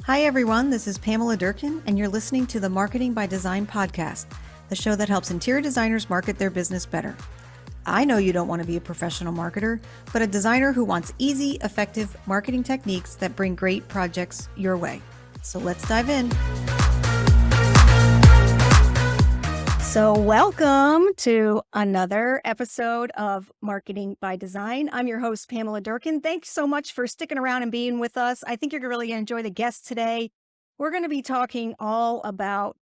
Hi, everyone. This is Pamela Durkin, and you're listening to the Marketing by Design podcast, the show that helps interior designers market their business better. I know you don't want to be a professional marketer, but a designer who wants easy, effective marketing techniques that bring great projects your way. So let's dive in. So welcome to another episode of Marketing by Design. I'm your host, Pamela Durkin. Thanks so much for sticking around and being with us. I think you're really going to enjoy the guest today. We're going to be talking all about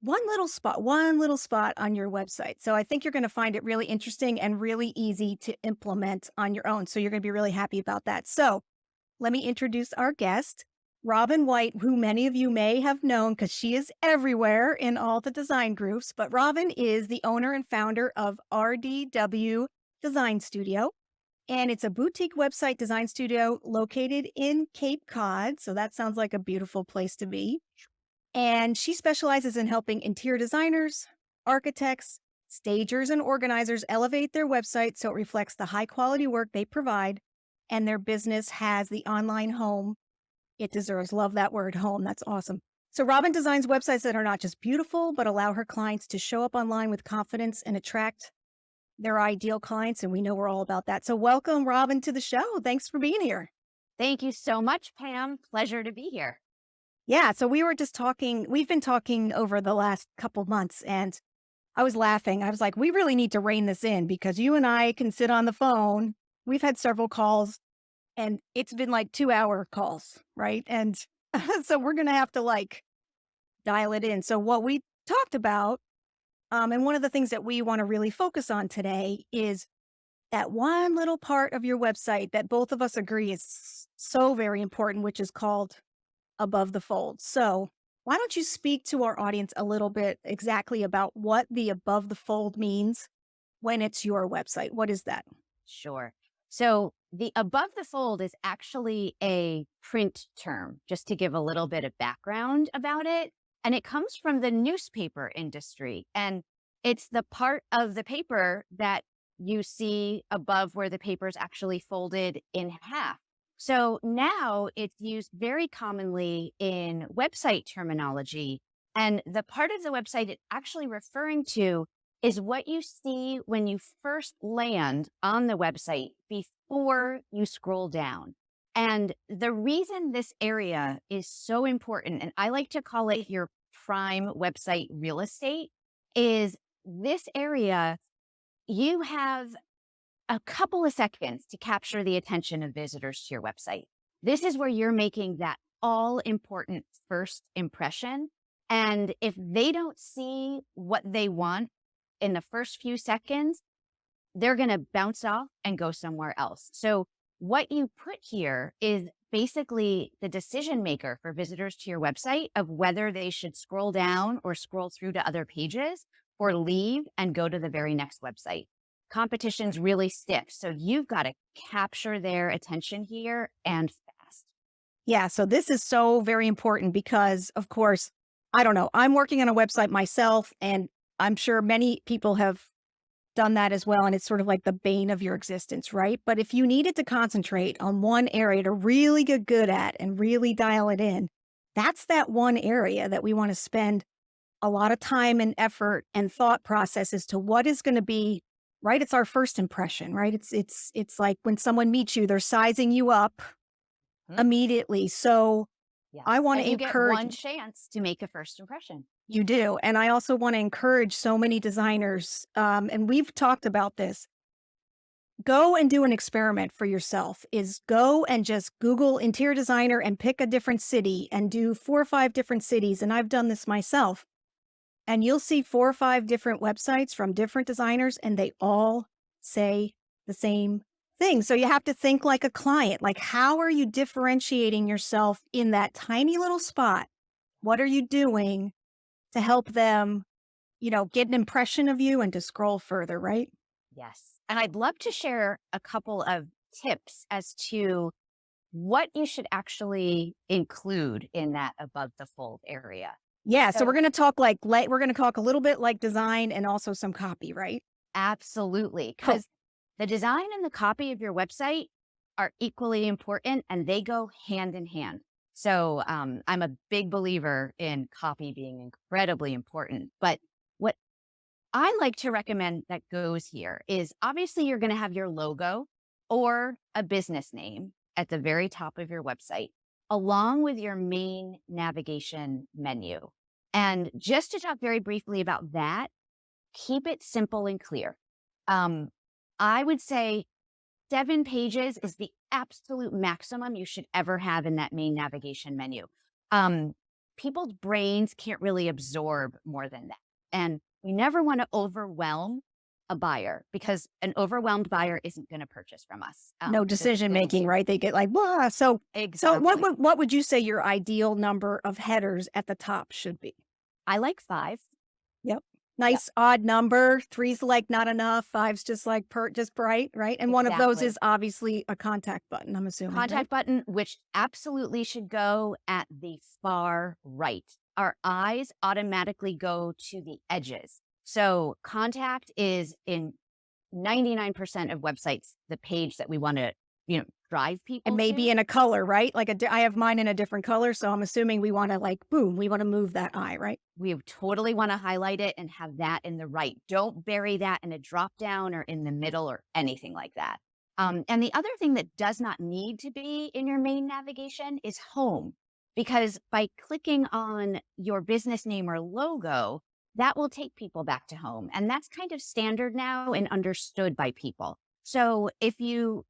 one little spot on your website. So I think you're going to find it really interesting and really easy to implement on your own. So you're going to be really happy about that. So let me introduce our guest, Robyn White, who many of you may have known because she is everywhere in all the design groups. But Robyn is the owner and founder of RDW Design Studio. And it's a boutique website design studio located in Cape Cod. So that sounds like a beautiful place to be. And she specializes in helping interior designers, architects, stagers, and organizers elevate their website so it reflects the high quality work they provide and their business has the online home it deserves. Love that word, home. That's awesome. So Robyn designs websites that are not just beautiful, but allow her clients to show up online with confidence and attract their ideal clients. And we know we're all about that. So welcome, Robyn, to the show. Thanks for being here. Thank you so much, Pam. Pleasure to be here. Yeah. So we've been talking over the last couple months, and I was laughing. I was like, we really need to rein this in because you and I can sit on the phone. We've had several calls and it's been like 2-hour calls, right? And so we're going to have to dial it in. So what we talked about, and one of the things that we want to really focus on today is that one little part of your website that both of us agree is so very important, which is called above the fold. So why don't you speak to our audience a little bit exactly about what the above the fold means when it's your website? What is that? Sure. So the above the fold is actually a print term, just to give a little bit of background about it. And it comes from the newspaper industry. And it's the part of the paper that you see above where the paper is actually folded in half. So now it's used very commonly in website terminology. And the part of the website it's actually referring to is what you see when you first land on the website before you scroll down. And the reason this area is so important, and I like to call it your prime website real estate, is this area, you have a couple of seconds to capture the attention of visitors to your website. This is where you're making that all important first impression. And if they don't see what they want in the first few seconds, they're going to bounce off and go somewhere else. So what you put here is basically the decision maker for visitors to your website of whether they should scroll down or scroll through to other pages or leave and go to the very next website. Competition's really stiff. So you've got to capture their attention here and fast. Yeah. So this is so very important because, of course, I don't know, I'm working on a website myself, and I'm sure many people have done that as well. And it's sort of like the bane of your existence, right? But if you needed to concentrate on one area to really get good at and really dial it in, that's that one area that we want to spend a lot of time and effort and thought process as to what is going to be, right? It's our first impression, right? It's like when someone meets you, they're sizing you up immediately. So Yes. I want and to you get encourage one chance to make a first impression. you do. And I also want to encourage so many designers, and we've talked about this. Go and do an experiment for yourself. Is go and just Google interior designer and pick a different city and do 4 or 5 different cities. And I've done this myself. And you'll see 4 or 5 different websites from different designers, and they all say the same thing. So you have to think like a client. Like, how are you differentiating yourself in that tiny little spot? What are you doing to help them, get an impression of you and to scroll further, right? Yes. And I'd love to share a couple of tips as to what you should actually include in that above the fold area. Yeah. So we're going to talk we're going to talk a little bit like design and also some copy, right? Absolutely. Cool. Because the design and the copy of your website are equally important and they go hand in hand. So I'm a big believer in copy being incredibly important. But what I like to recommend that goes here is obviously you're going to have your logo or a business name at the very top of your website, along with your main navigation menu. And just to talk very briefly about that, keep it simple and clear. Um, I would say 7 pages is the absolute maximum you should ever have in that main navigation menu. Um, People's brains can't really absorb more than that. And we never want to overwhelm a buyer because an overwhelmed buyer isn't going to purchase from us. No They're just decision going making, to. right? They get like, blah. So Exactly. what would you say your ideal number of headers at the top should be? I like 5. Yep. Yep, Nice odd number. Three's like not enough. Five's just like just bright, right? And one of those exactly. is obviously a contact button, I'm assuming, right? Contact button, which absolutely should go at the far right. Our eyes automatically go to the edges. So contact is in 99% of websites, the page that we want to, drive And people maybe to. in a color, right? Like I have mine in a different color, so I'm assuming we want to like boom, we want to move that eye, right? We totally want to highlight it and have that in the right. Don't bury that in a drop down or in the middle or anything like that. And the other thing that does not need to be in your main navigation is home, because by clicking on your business name or logo, that will take people back to home. And that's kind of standard now and understood by people. So if you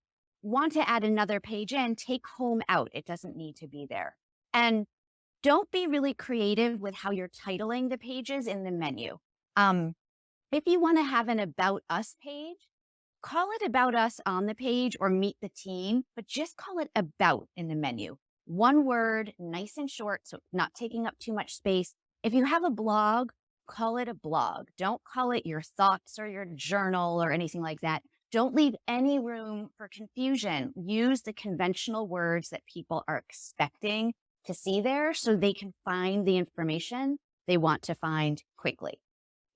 want to add another page in, take home out. It doesn't need to be there. And don't be really creative with how you're titling the pages in the menu. Um, if you want to have an About Us page, call it About Us on the page or Meet the Team, but just call it About in the menu. One word, nice and short, so not taking up too much space. If you have a blog, call it a blog. Don't call it your thoughts or your journal or anything like that. Don't leave any room for confusion. Use the conventional words that people are expecting to see there so they can find the information they want to find quickly.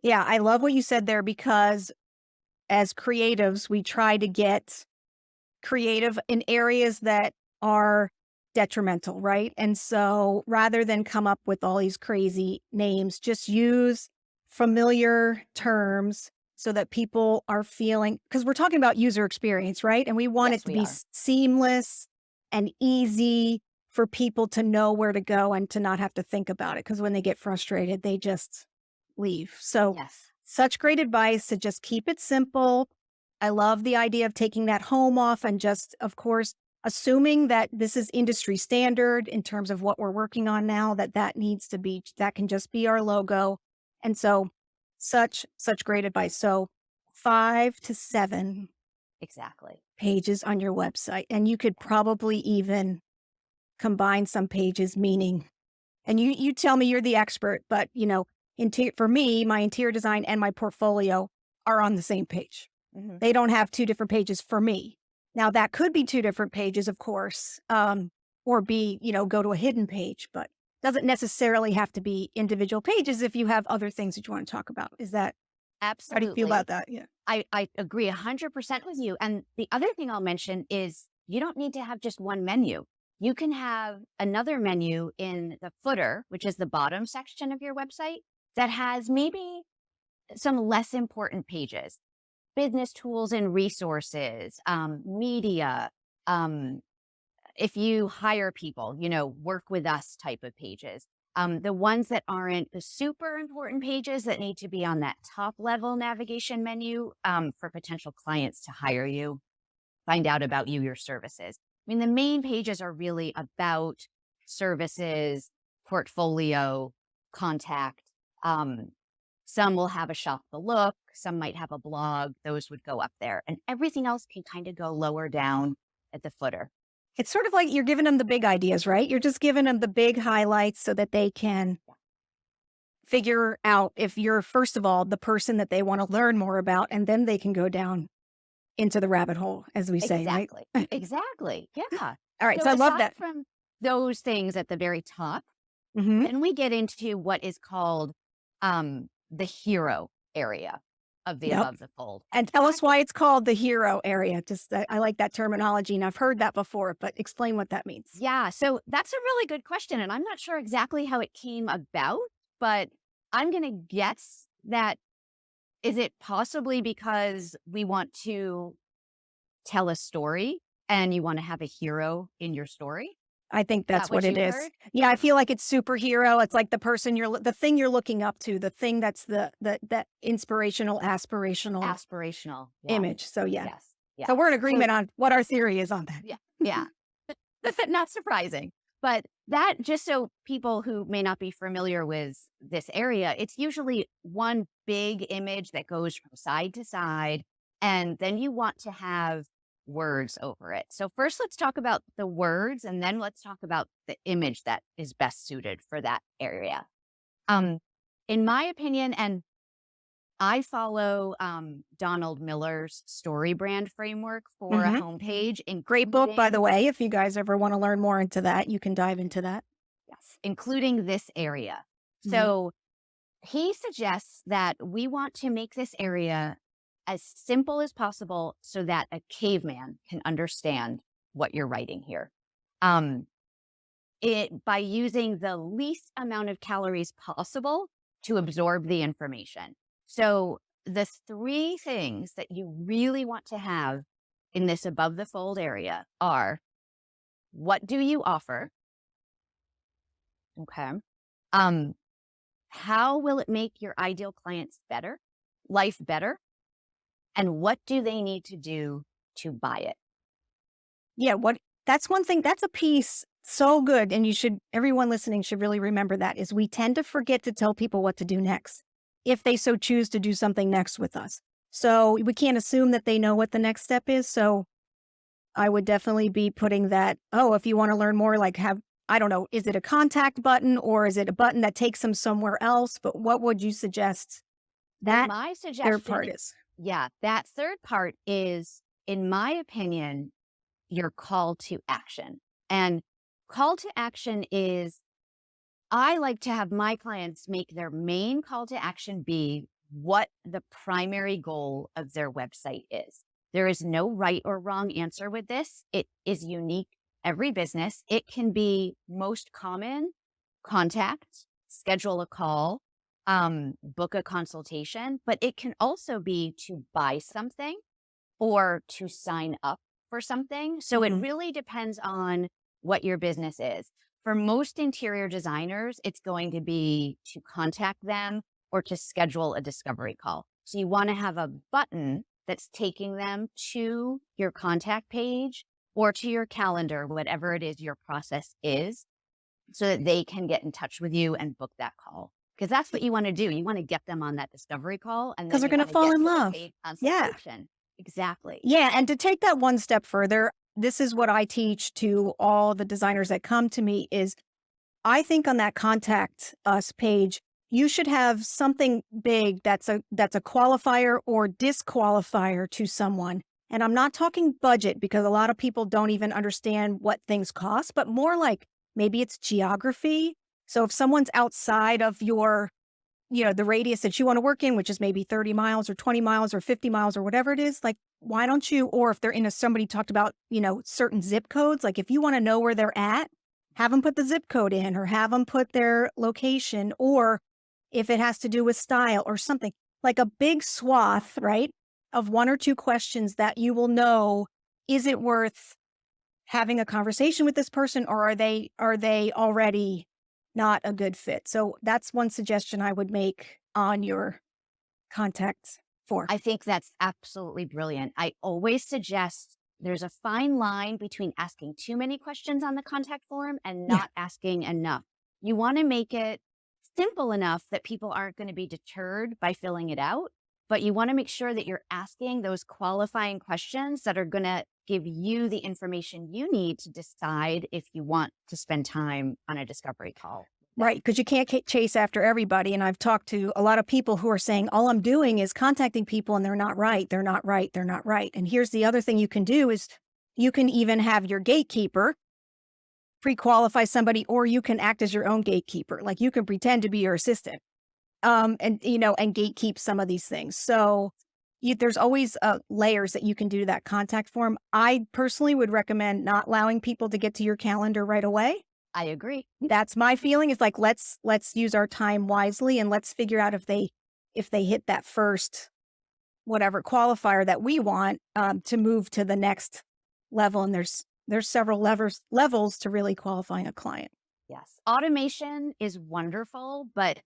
Yeah, I love what you said there because as creatives, we try to get creative in areas that are detrimental, right? And so rather than come up with all these crazy names, just use familiar terms so that people are feeling, because we're talking about user experience, right? And we want it Yes, to we be are. seamless and easy for people to know where to go and to not have to think about it. Because when they get frustrated, they just leave. So, Yes. such great advice to just keep it simple. I love the idea of taking that home off and just, of course, assuming that this is industry standard in terms of what we're working on now, that needs to be, that can just be our logo. And so, such great advice. So, 5 to 7 Exactly. pages on your website, and you could probably even combine some pages, meaning, and you tell me you're the expert, but for me, my interior design and my portfolio are on the same page. Hmm. They don't have 2 different pages for me. Now that could be 2 different pages, of course, or be, go to a hidden page, but doesn't necessarily have to be individual pages if you have other things that you want to talk about. How do you feel about Absolutely. that? Yeah. I agree 100% with you. And the other thing I'll mention is you don't need to have just one menu. You can have another menu in the footer, which is the bottom section of your website, that has maybe some less important pages, business tools and resources, media, um, if you hire people, work with us type of pages. The ones that aren't the super important pages that need to be on that top level navigation menu for potential clients to hire you, find out about you, your services. I mean, the main pages are really about services, portfolio, contact. Um, some will have a shop the look, some might have a blog. Those would go up there. And everything else can kind of go lower down at the footer. It's sort of like you're giving them the big ideas, right? You're just giving them the big highlights so that they can figure out if you're, first of all, the person that they want to learn more about, and then they can go down into the rabbit hole, as we say, right? Exactly. Exactly. Yeah. All right. So So I love aside that. from those things at the very top, Hmm. then we get into what is called the hero area. of the Yep. above the fold. And tell us why it's called the hero area. Just I like that terminology, and I've heard that before, but explain what that means. Yeah, so that's a really good question, and I'm not sure exactly how it came about, but I'm gonna guess that is it possibly because we want to tell a story and you wanna have a hero in your story? I think Is that that's what what it you've is. heard? Yeah, I feel like it's superhero. It's like the person the thing you're looking up to, the thing that's that inspirational, aspirational Aspirational. Yeah. image. So yeah. Yes. Yeah. So we're in So agreement on what our theory is on that. yeah, yeah. Not surprising. But that just so people who may not be familiar with this area, it's usually one big image that goes from side to side, and then you want to have words over it. So first let's talk about the words and then let's talk about the image that is best suited for that area. Um in my opinion, and I follow Donald Miller's story brand framework for a Mhm. homepage, Great book, by the including way. If you guys ever want to learn more into that, you can dive into that. yes, including this area. Mhm. So he suggests that we want to make this area as simple as possible so that a caveman can understand what you're writing here. Um, it by using the least amount of calories possible to absorb the information. So the three things that you really want to have in this above the fold area are what do you offer? Okay. Um, how will it make your ideal clients better, life better? And what do they need to do to buy it? Yeah, what that's one thing, that's a piece so good, and everyone listening should really remember that, is we tend to forget to tell people what to do next, if they so choose to do something next with us. So, we can't assume that they know what the next step is, so I would definitely be putting that, "Oh, if you wanna learn more, like, have" I don't know, is it a contact button or is it a button that takes them somewhere else? But what would you suggest So that my third suggestion, part is? yeah, that third part is, in my opinion, your call to action. And call to action is I like to have my clients make their main call to action be what the primary goal of their website is. There is no right or wrong answer with this. It is unique every business. It can be most common contact, schedule a call, book a consultation, but it can also be to buy something or to sign up for something. So it Mhm. really depends on what your business is. For most interior designers, it's going to be to contact them or to schedule a discovery call. So you want to have a button that's taking them to your contact page or to your calendar, whatever it is your process is, so that they can get in touch with you and book that call. Because that's what you want to do. You want to get them on that discovery call and 'Cause then they're you gonna want to fall get in to the love. paid Yeah. consultation. Exactly. Yeah, and to take that one step further, this is what I teach to all the designers that come to me is I think on that contact us page, you should have something big that's a qualifier or disqualifier to someone. And I'm not talking budget because a lot of people don't even understand what things cost, but more like maybe it's geography. So if someone's outside of the radius that you want to work in, which is maybe 30 miles or 20 miles or 50 miles or whatever it is, like, why don't you, or if they're in somebody talked about, certain zip codes, like if you want to know where they're at, have them put the zip code in or have them put their location, or if it has to do with style or something, like a big swath, right, of one or two questions that you will know, is it worth having a conversation with this person or are they already not a good fit? So that's one suggestion I would make on your contact form. I think that's absolutely brilliant. I always suggest there's a fine line between asking too many questions on the contact form and Yeah. not asking enough. You want to make it simple enough that people aren't going to be deterred by filling it out, but you want to make sure that you're asking those qualifying questions that are going to give you the information you need to decide if you want to spend time on a discovery call. Right, because you can't chase after everybody, and I've talked to a lot of people who are saying, "All I'm doing is contacting people and they're not right, they're not right, they're not right." And here's the other thing you can do is you can even have your gatekeeper pre-qualify somebody, or you can act as your own gatekeeper. Like, you can pretend to be your assistant. and and gatekeep some of these things. So there's always layers that you can do to that contact form. I personally would recommend not allowing people to get to your calendar right away. I agree. That's my feeling is like, let's use our time wisely and let's figure out if they hit that first whatever qualifier that we want to move to the next level. And there's several levels to really qualifying a client. Yes. Automation is wonderful, but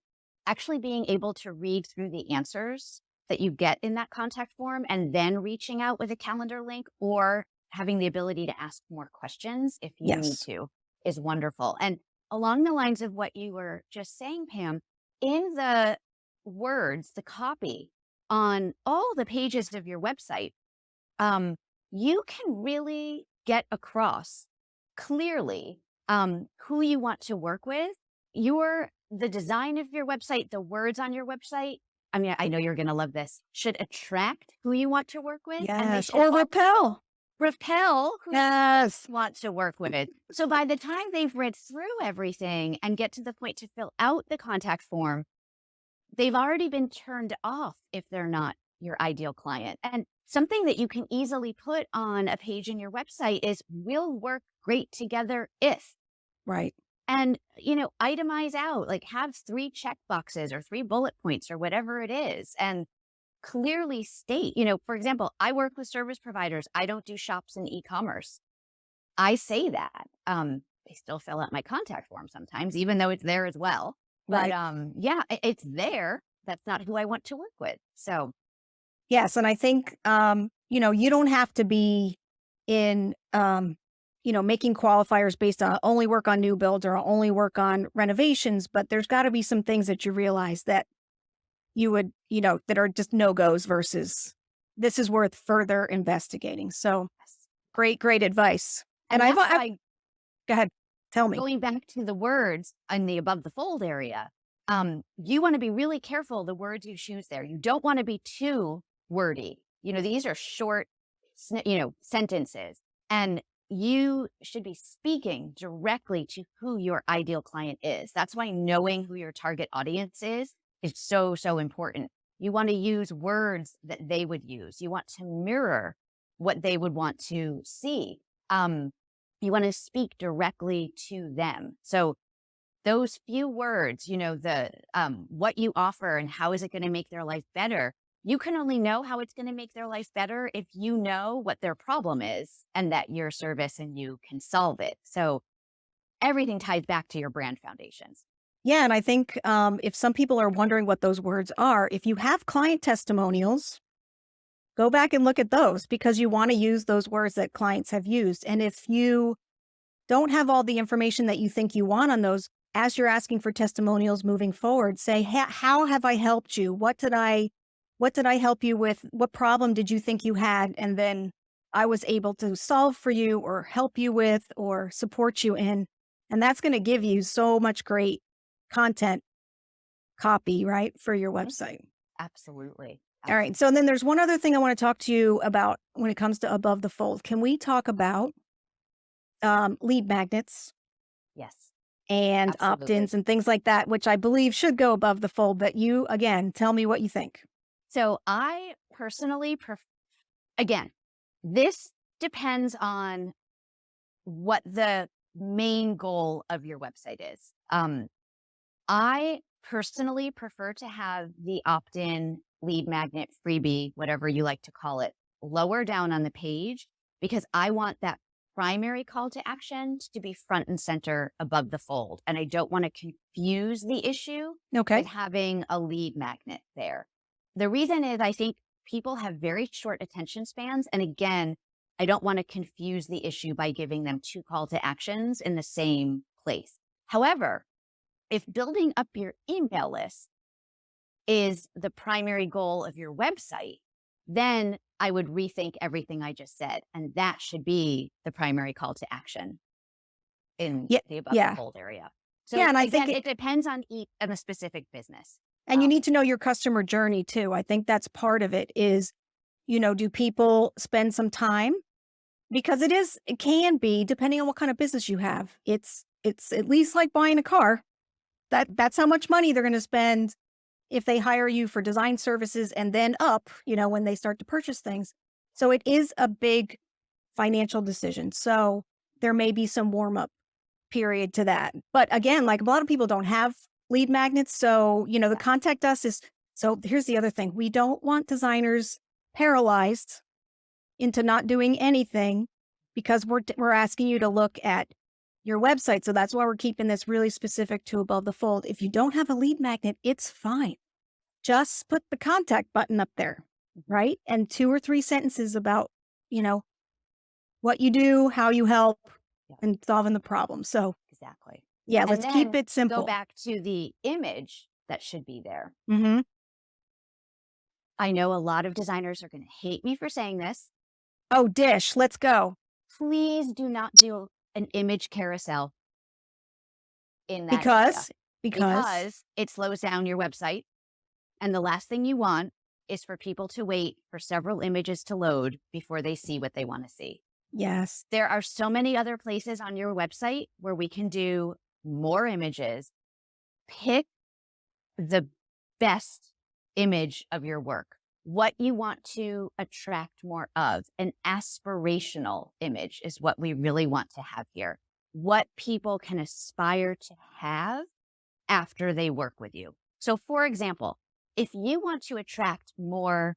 actually being able to read through the answers that you get in that contact form and then reaching out with a calendar link or having the ability to ask more questions if you need Yes. to is wonderful. And along the lines of what you were just saying, Pam, in the words, the copy on all the pages of your website, um, you can really get across clearly who you want to work with. The design of your website, the words on your website. I mean, I know you're going to love this. Should attract who you want to work with, and they Yes. should Or also repel. repel who Yes. you want to work with. So by the time they've read through everything and get to the point to fill out the contact form, they've already been turned off if they're not your ideal client. And something that you can easily put on a page in your website is we'll work great together if. Right. And, itemize out, like have 3 check boxes or 3 bullet points or whatever it is. And clearly state, for example, I work with service providers. I don't do shops in e-commerce. I say that. They still fill out my contact form sometimes, even though it's there as well. But Right. yeah, it's there. That's not who I want to work with. So Yes, and I think, you don't have to be in, making qualifiers based on only work on new builds or only work on renovations, but there's got to be some things that you realize that you would, that are just no-goes versus this is worth further investigating. So yes. great advice. And And that's I've why go ahead, tell me. going back to the words in the above the fold area, you want to be really careful the words you choose there. You don't want to be too wordy. These are short, sentences, and you should be speaking directly to who your ideal client is. That's why knowing who your target audience is so, so important. You want to use words that they would use. You want to mirror what they would want to see. You want to speak directly to them. So those few words, the what you offer and how is it going to make their life better. You can only know how it's going to make their life better if you know what their problem is and that your service and you can solve it. So everything ties back to your brand foundations. Yeah, and I think if some people are wondering what those words are, if you have client testimonials, go back and look at those because you want to use those words that clients have used. And if you don't have all the information that you think you want on those, as you're asking for testimonials moving forward, say, how have I helped you? What did I help you with? What problem did you think you had? And then I was able to solve for you or help you with or support you in. And that's going to give you so much great content copy, right, for your Mhm. website. Absolutely. All right. So then there's one other thing I want to talk to you about when it comes to above the fold. Can we talk about lead magnets Yes, and absolutely. opt-ins and things like that, which I believe should go above the fold? But you, again, tell me what you think. So I personally again, this depends on what the main goal of your website is. I personally prefer to have the opt in lead magnet freebie, whatever you like to call it, lower down on the page because I want that primary call to action to be front and center above the fold. And I don't want to confuse the issue with Okay. having a lead magnet there. The reason is I think people have very short attention spans. And again, I don't want to confuse the issue by giving them 2 call to actions in the same place. However, if building up your email list is the primary goal of your website, then I would rethink everything I just said. And that should be the primary call to action in Yeah. the above the Yeah. fold area. Yeah. So And I think again, it depends on each on a specific business. and you Um, need to know your customer journey too. I think that's part of it is, do people spend some time? Because it can be, depending on what kind of business you have. It's at least like buying a car. That's how much money they're going to spend if they hire you for design services and then up, when they start to purchase things. So it is a big financial decision. So there may be some warm up period to that. But again, like a lot of people don't have lead magnets. So, the contact us is so here's the other thing. We don't want designers paralyzed into not doing anything because we're asking you to look at your website. So that's why we're keeping this really specific to above the fold. If you don't have a lead magnet, it's fine. Just put the contact button up there, right? And 2 or 3 sentences about, you know, what you do, how you help, Yeah. and solving the problem. So, Exactly. yeah, And let's keep then it go simple. back to the image that should be there. Hmm. I know a lot of designers are going to hate me for saying this. Oh, dish, let's go. Please do not do an image carousel in that area Because, because, because it slows down your website. And the last thing you want is for people to wait for several images to load before they see what they want to see. yes. There are so many other places on your website where we can do more images. Pick the best image of your work, what you want to attract more of. An aspirational image is what we really want to have here. What people can aspire to have after they work with you. So, for example, if you want to attract more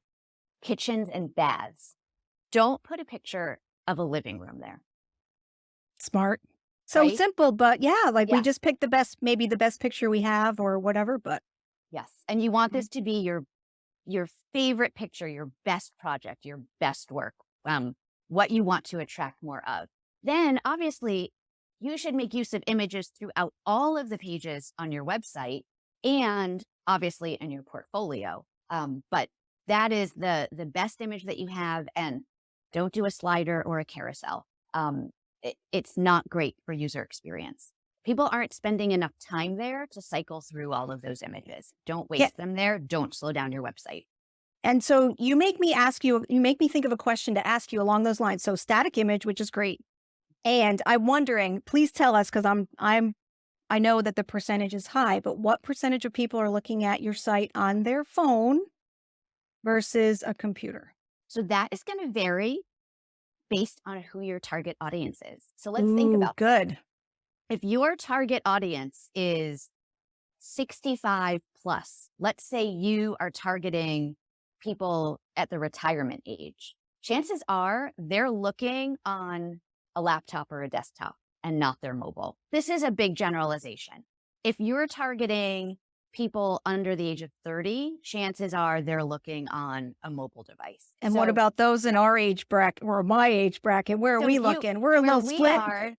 kitchens and baths, don't put a picture of a living room there, Smart. So right? simple, but yeah, like we Yes. just picked the best, maybe the best picture we have or whatever, but Yes. And you want Mhm. this to be your favorite picture, your best project, your best work, what you want to attract more of. Then obviously you should make use of images throughout all of the pages on your website and obviously in your portfolio. But that is the best image that you have, and don't do a slider or a carousel. It's not great for user experience. People aren't spending enough time there to cycle through all of those images. Don't yeah. waste them there. Don't slow down your website. And so you make me think of a question to ask you along those lines. So static image, which is great. And I'm wondering, please tell us, because I know that the percentage is high, but what percentage of people are looking at your site on their phone versus a computer? So that is going to vary based on who your target audience is. So let's think Ooh, about this. good. If your target audience is 65 plus, let's say you are targeting people at the retirement age, chances are they're looking on a laptop or a desktop and not their mobile. This is a big generalization. If you're targeting people under the age of 30, chances are they're looking on a mobile device. And what about those in our age bracket or my age bracket? Where are So we you, looking? We're a where little we split. are,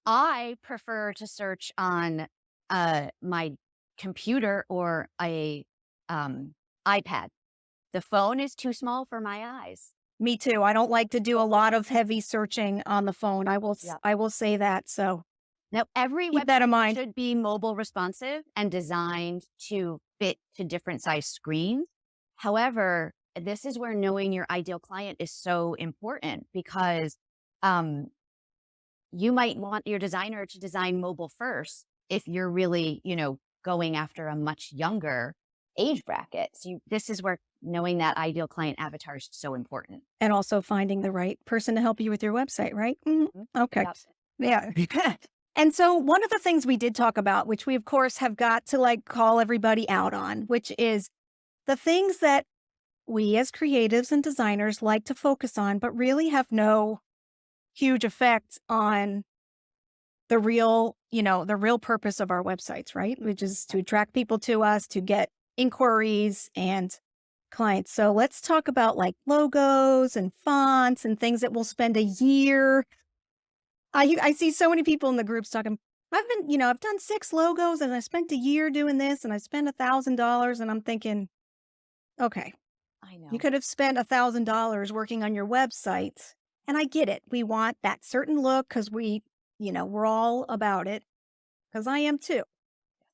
I prefer to search on my computer or a iPad. The phone is too small for my eyes. Me too. I don't like to do a lot of heavy searching on the phone. Yeah. I will say that. So Now, every keep that in website mind. should be mobile responsive and designed to fit to different size screens. However, this is where knowing your ideal client is so important because um, you might want your designer to design mobile first if you're really, going after a much younger age bracket. So this is where knowing that ideal client avatar is so important. And also finding the right person to help you with your website, right? Mhm. Okay. Yep. Yeah. And so one of the things we did talk about, which we of course have got to like call everybody out on, which is the things that we as creatives and designers like to focus on, but really have no huge effect on the real purpose of our websites, right? Which is to attract people to us, to get inquiries and clients. So let's talk about like logos and fonts and things that we'll spend a year. I see so many people in the groups talking. I've done 6 logos and I spent a year doing this and I spent $1,000 and I'm thinking, okay, I you know. could have spent $1,000 working on your website. And I get it. We want that certain look because we're all about it because I am too.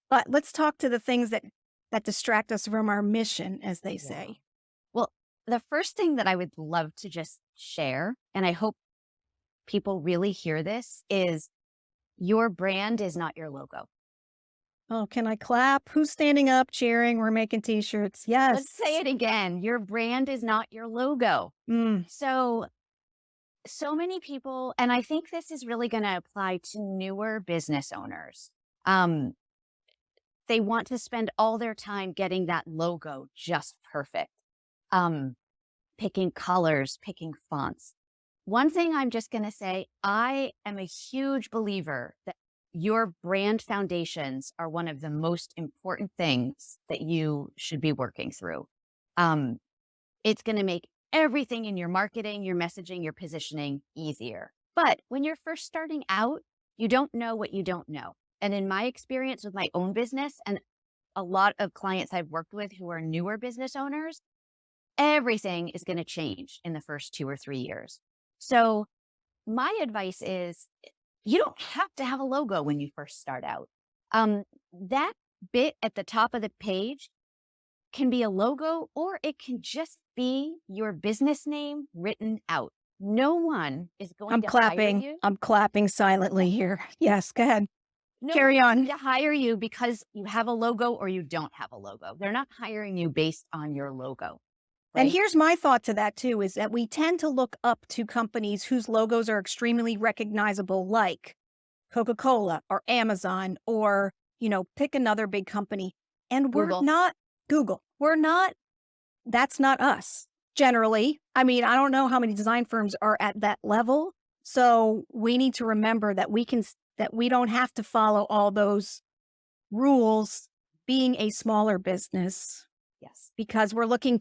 But let's talk to the things that distract us from our mission, as they Yeah. say. Well, the first thing that I would love to just share, and I hope people really hear this, is your brand is not your logo. Oh, can I clap? Who's standing up, cheering? We're making t-shirts. Let's say Yes. it again. Your brand is not your logo. Mm, So many people, and I think this is really going to apply to newer business owners. Um, they want to spend all their time getting that logo just perfect. Um, Picking colors, picking fonts. One thing I'm just going to say, I am a huge believer that your brand foundations are one of the most important things that you should be working through. Um, it's going to make everything in your marketing, your messaging, your positioning easier. But when you're first starting out, you don't know what you don't know. And in my experience with my own business and a lot of clients I've worked with who are newer business owners, everything is going to change in the first 2 or 3 years. So my advice is you don't have to have a logo when you first start out. That bit at the top of the page can be a logo or it can just be your business name written out. No one is going I'm to hire clapping. you. I'm clapping silently here. Yes, go ahead. No Carry one's on. going to hire you because you have a logo or you don't have a logo. They're not hiring you based on your logo, And right? here's my thought to that too, is that we tend to look up to companies whose logos are extremely recognizable, like Coca-Cola or Amazon or, pick another big company. And we're Google. not Google. We're not, that's not us generally. I mean, I don't know how many design firms are at that level. So we need to remember that that we don't have to follow all those rules being a smaller business Yes. because we're looking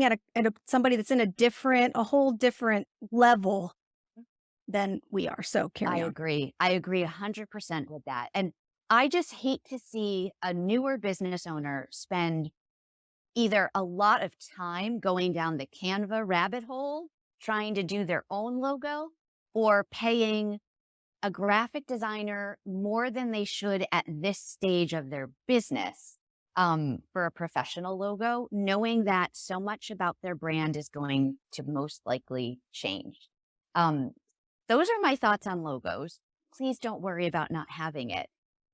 at somebody that's in a whole different level than we are. So I carry on. agree. I agree 100% with that. And I just hate to see a newer business owner spend either a lot of time going down the Canva rabbit hole trying to do their own logo or paying a graphic designer more than they should at this stage of their business for a professional logo, knowing that so much about their brand is going to most likely change. Um, those are my thoughts on logos. Please don't worry about not having it.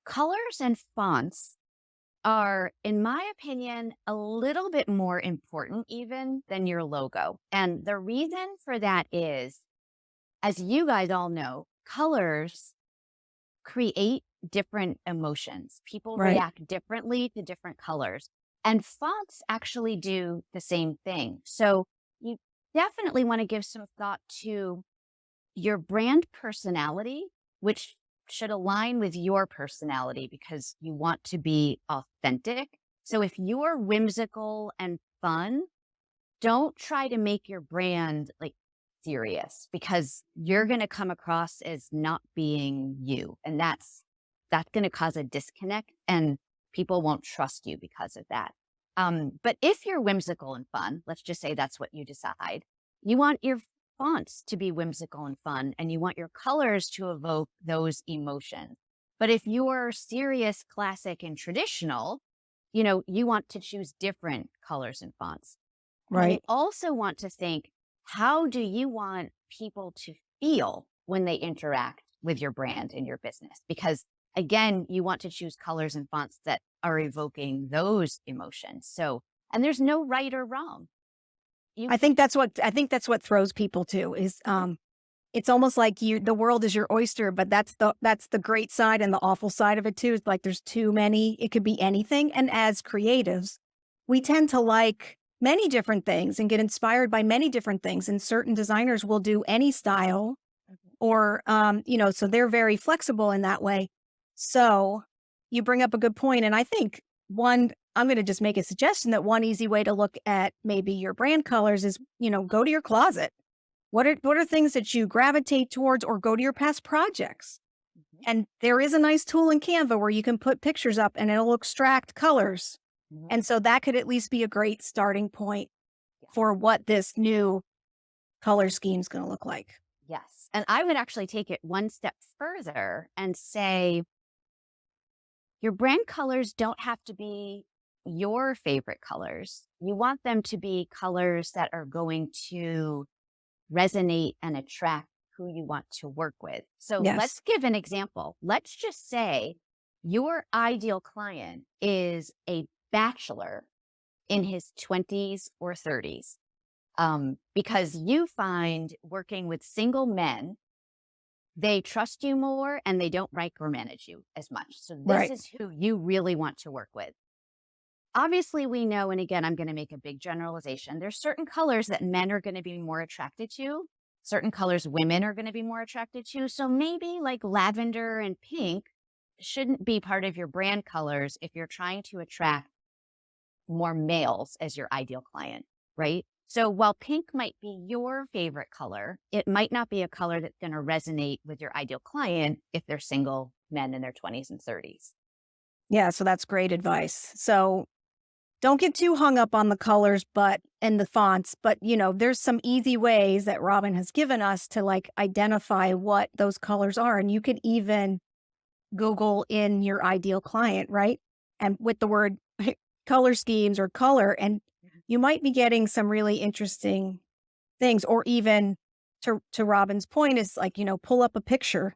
Colors and fonts are, in my opinion, a little bit more important even than your logo. And the reason for that is, as you guys all know, colors create different emotions. People Right. react differently to different colors, and fonts actually do the same thing. So you definitely want to give some thought to your brand personality, which should align with your personality because you want to be authentic. So if you're whimsical and fun, don't try to make your brand like serious because you're going to come across as not being you. And that's going to cause a disconnect and people won't trust you because of that. But if you're whimsical and fun, let's just say that's what you decide. You want your fonts to be whimsical and fun, and you want your colors to evoke those emotions. But if you're serious, classic, and traditional, you want to choose different colors and fonts. And then you Right. also want to think, how do you want people to feel when they interact with your brand and your business? Because again, you want to choose colors and fonts that are evoking those emotions. So, and there's no right or wrong. You, I think that's what throws people too is it's almost like the world is your oyster, but that's the great side and the awful side of it too. It's like there's too many, it could be anything. And as creatives, we tend to like many different things and get inspired by many different things. And certain designers will do any style or so they're very flexible in that way. So you bring up a good point, and I think I'm going to just make a suggestion that one easy way to look at maybe your brand colors is go to your closet. What are things that you gravitate towards, or go to your past projects? Mhm. And there is a nice tool in Canva where you can put pictures up and it'll extract colors, Mhm. and so that could at least be a great starting point Yeah. for what this new color scheme is going to look like. Yes. And I would actually take it one step further and say your brand colors don't have to be your favorite colors. You want them to be colors that are going to resonate and attract who you want to work with. So Yes. let's give an example. Let's just say Your ideal client is a bachelor in his 20s or 30s, because you find working with single men, they trust you more and they don't micromanage you as much. So, this Right. is who you really want to work with. Obviously, we know, and again, I'm going to make a big generalization. There's certain colors that men are going to be more attracted to, certain colors women are going to be more attracted to. So maybe like lavender and pink shouldn't be part of your brand colors if you're trying to attract more males as your ideal client, right? So while pink might be your favorite color, it might not be a color that's going to resonate with your ideal client if they're single men in their 20s and 30s. Yeah, so that's great advice. So don't get too hung up on the colors, but and the fonts, but there's some easy ways that Robin has given us to like identify what those colors are. And you could even Google in your ideal client, right? And with the word color schemes or color, and Mhm. you might be getting some really interesting things, or even to Robin's point is like, pull up a picture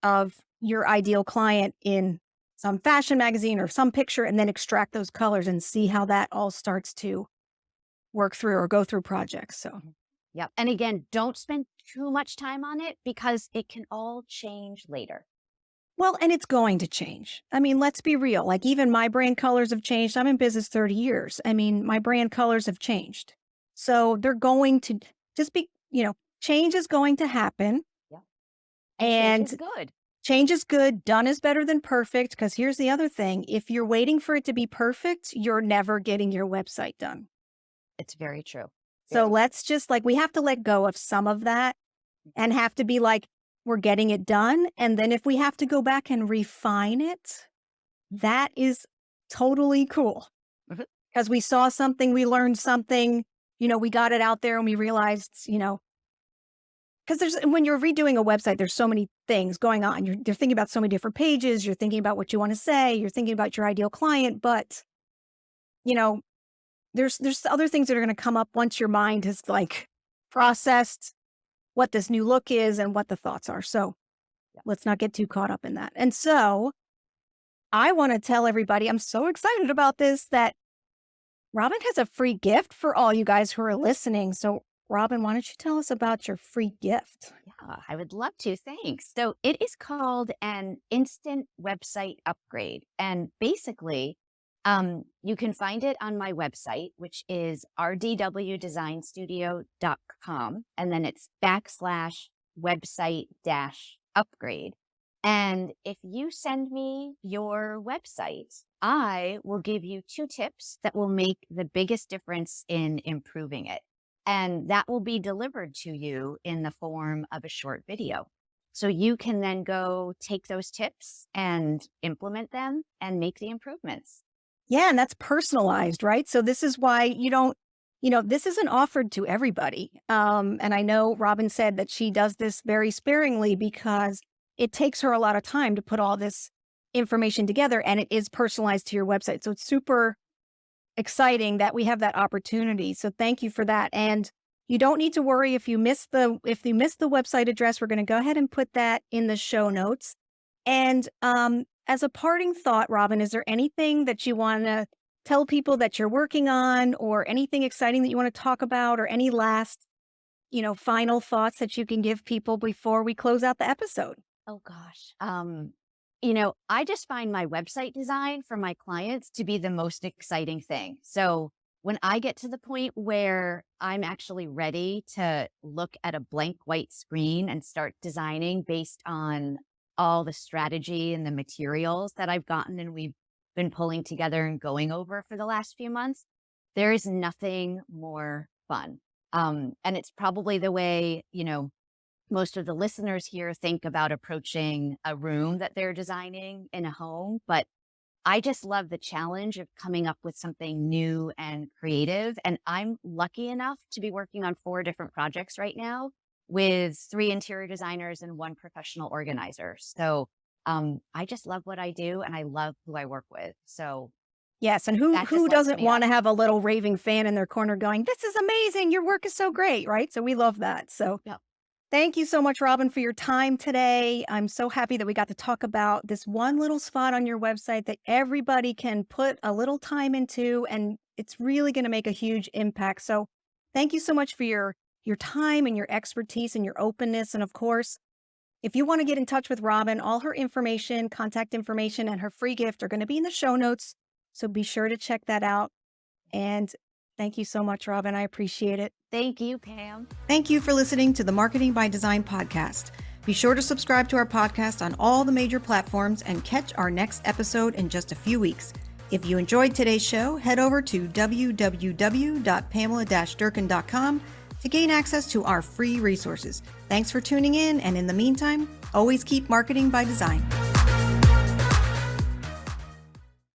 of your ideal client in some fashion magazine or some picture and then extract those colors and see how that all starts to work through or go through projects. So, Mhm. Yep. And again, don't spend too much time on it because it can all change later. well, and it's going to change. I mean, let's be real. Like, even my brand colors have changed. I'm in business 30 years. I mean, my brand colors have changed. So they're going to just be, change is going to happen. Yep. And change is And good. change is good. Done is better than perfect. Because here's the other thing, if you're waiting for it to be perfect, you're never getting your website done. It's very true. So Very true. let's just like, we have to let go of some of that and have to be like, we're getting it done. And then if we have to go back and refine it, that is totally cool Mhm. because we saw something, we learned something, we got it out there and we realized, because when you're redoing a website, there's so many things going on. You're thinking about so many different pages. You're thinking about what you want to say. You're thinking about your ideal client, but you know, there's other things that are going to come up once your mind has like processed what this new look is and what the thoughts are. So Yeah. let's not get too caught up in that. And so I want to tell everybody, I'm so excited about this that Robin has a free gift for all you guys who are listening. So, Robin, why don't you tell us about your free gift? Yeah, I would love to. Thanks. So it is called an instant website upgrade. And basically, you can find it on my website, which is rdwdesignstudio.com. And then it's backslash website dash upgrade. And if you send me your website, I will give you 2 tips that will make the biggest difference in improving it. And that will be delivered to you in the form of a short video. So you can then go take those tips and implement them and make the improvements. Yeah, and that's personalized, right? So this is why you don't, this isn't offered to everybody. And I know Robin said that she does this very sparingly because it takes her a lot of time to put all this information together and it is personalized to your website. So it's super exciting that we have that opportunity. So thank you for that. And you don't need to worry if you miss the website address. We're going to go ahead and put that in the show notes. And as a parting thought, Robin, is there anything that you want to tell people that you're working on, or anything exciting that you want to talk about, or any last, final thoughts that you can give people before we close out the episode? Oh gosh. I just find my website design for my clients to be the most exciting thing. So when I get to the point where I'm actually ready to look at a blank white screen and start designing based on all the strategy and the materials that I've gotten and we've been pulling together and going over for the last few months, there is nothing more fun. And it's probably the way, most of the listeners here think about approaching a room that they're designing in a home, but I just love the challenge of coming up with something new and creative. And I'm lucky enough to be working on 4 different projects right now with 3 interior designers and 1 professional organizer. So I just love what I do and I love who I work with. So Yes, and who that just who lights doesn't me want up. to have a little raving fan in their corner going, "This is amazing. Your work is so great," right? So we love that. So Yeah. Thank you so much, Robyn, for your time today. I'm so happy that we got to talk about this one little spot on your website that everybody can put a little time into, and it's really going to make a huge impact. So thank you so much for your time and your expertise and your openness. And of course, if you want to get in touch with Robyn, all her information, contact information, and her free gift are going to be in the show notes. So be sure to check that out. And thank you so much, Robyn. I appreciate it. Thank you, Pam. Thank you for listening to the Marketing by Design podcast. Be sure to subscribe to our podcast on all the major platforms and catch our next episode in just a few weeks. If you enjoyed today's show, head over to www.pamela-durkin.com to gain access to our free resources. Thanks for tuning in, and in the meantime, always keep marketing by design.